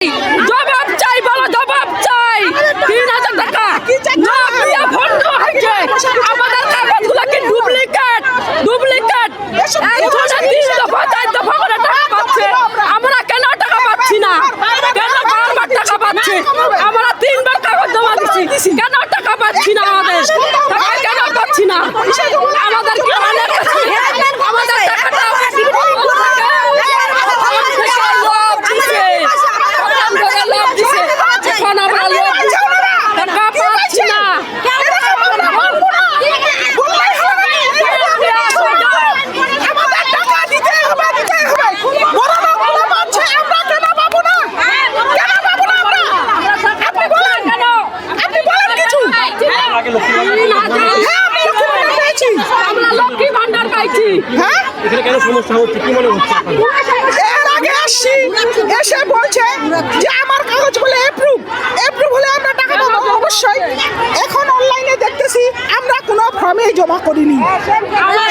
জবাব চাই, বলো জবাব চাই। ৩,০০০ টাকা না দিয়া বন্ধ হয়েছে। আমাদের কাগজগুলো কি ডুপ্লিকেট? ডুপ্লিকেট। একজনে ৩ দফা ৪ দফা করে টাকা পাচ্ছে, আমরা কেন টাকা পাচ্ছি না? কেন বারবার টাকা পাচ্ছি? আমরা ৩ বার কাগজ জমা দিচ্ছি, কেন টাকা পাচ্ছি না? আমাদের টাকা কেন পাচ্ছি না? আমাদের কি অনেক আছে? আমাদের টাকাটা এখন আমরা লোক টাকা পাচ্ছি না। আমরা লক্ষ্মী ভান্ডার পাইছি। এখানে কেন সমস্যা হচ্ছে কি মনে হচ্ছে? এর আগে আসছি, এসে বলছে যে আমার কাগজ বলে অ্যাপ্রুভ হলে আমরা টাকা পাবো। অবশ্যই এখন অনলাইনে দেখতেছি আমরা কোনো ফর্মে জমা করিনি। আমার